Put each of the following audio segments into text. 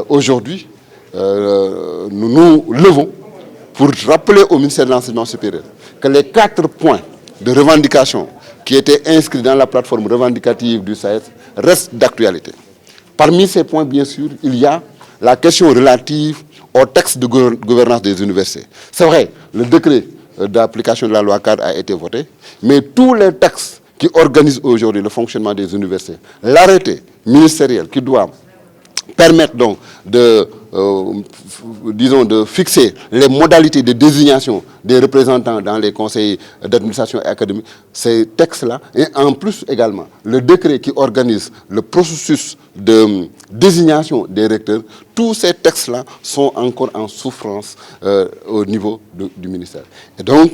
Aujourd'hui, nous nous levons pour rappeler au ministère de l'Enseignement supérieur que les 4 points de revendication qui étaient inscrits dans la plateforme revendicative du SAES restent d'actualité. Parmi ces points, bien sûr, il y a la question relative au texte de gouvernance des universités. C'est vrai, le décret d'application de la loi cadre a été voté, mais tous les textes qui organisent aujourd'hui le fonctionnement des universités, l'arrêté ministériel qui doit permettre donc de fixer les modalités de désignation des représentants dans les conseils d'administration et académique, ces textes-là, et en plus également le décret qui organise le processus de désignation des recteurs, tous ces textes-là sont encore en souffrance au niveau du ministère. Et donc,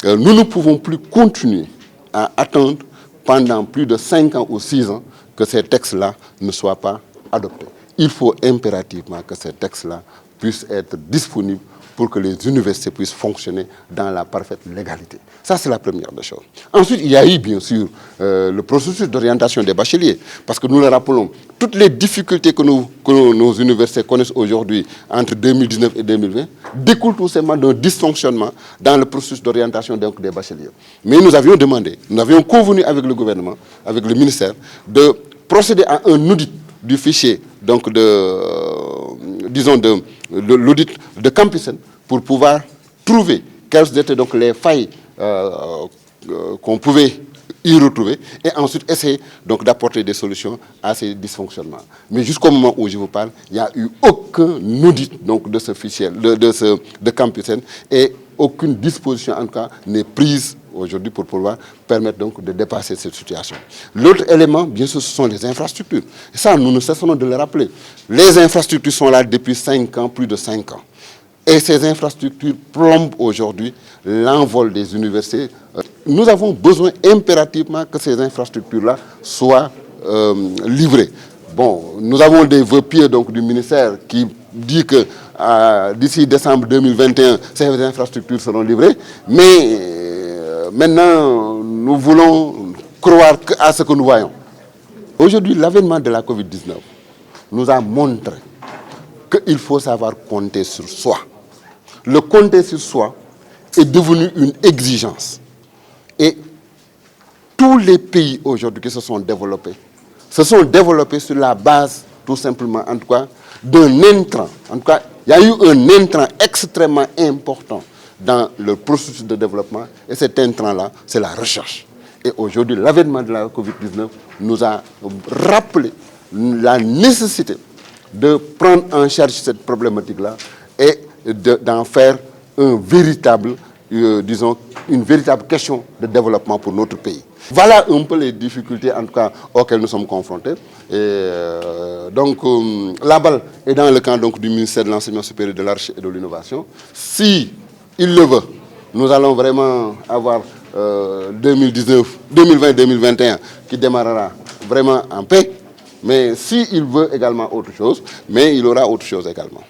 nous ne pouvons plus continuer à attendre pendant plus de 5 ans ou 6 ans que ces textes-là ne soient pas adoptés. Il faut impérativement que ces textes-là puissent être disponibles pour que les universités puissent fonctionner dans la parfaite légalité. Ça, c'est la première des choses. Ensuite, il y a eu, bien sûr, le processus d'orientation des bacheliers. Parce que nous le rappelons, toutes les difficultés que nos universités connaissent aujourd'hui entre 2019 et 2020 découlent tout simplement d'un dysfonctionnement dans le processus d'orientation des bacheliers. Mais nous avions demandé, nous avions convenu avec le gouvernement, avec le ministère, de procéder à un audit du fichier, donc l'audit de Campusen, pour pouvoir trouver quelles étaient donc les failles qu'on pouvait y retrouver et ensuite essayer donc d'apporter des solutions à ces dysfonctionnements. Mais jusqu'au moment où je vous parle, il n'y a eu aucun audit donc, de ce fichier, de Campusen, et aucune disposition en tout cas n'est prise aujourd'hui pour pouvoir permettre donc de dépasser cette situation. L'autre élément, bien sûr, ce sont les infrastructures. Et ça, nous ne cessons de le rappeler. Les infrastructures sont là depuis 5 ans, plus de 5 ans. Et ces infrastructures plombent aujourd'hui l'envol des universités. Nous avons besoin impérativement que ces infrastructures-là soient livrées. Bon, nous avons des vœux pieux donc, du ministère qui dit que d'ici décembre 2021, ces infrastructures seront livrées. Mais maintenant, nous voulons croire à ce que nous voyons. Aujourd'hui, l'avènement de la COVID-19 nous a montré qu'il faut savoir compter sur soi. Le compter sur soi est devenu une exigence. Et tous les pays aujourd'hui qui se sont développés sur la base, tout simplement, en tout cas, d'un intrant. En tout cas, il y a eu un intrant extrêmement important dans le processus de développement. Et cet intrant-là, c'est la recherche. Et aujourd'hui, l'avènement de la COVID-19 nous a rappelé la nécessité de prendre en charge cette problématique-là et d'en faire un véritable, une véritable question de développement pour notre pays. Voilà un peu les difficultés, en tout cas, auxquelles nous sommes confrontés. Et donc, la balle est dans le camp donc, du ministère de l'Enseignement supérieur, de la Recherche et de l'Innovation. Si il le veut, nous allons vraiment avoir 2020-2021 qui démarrera vraiment en paix. Mais s'il veut également autre chose, mais il aura autre chose également.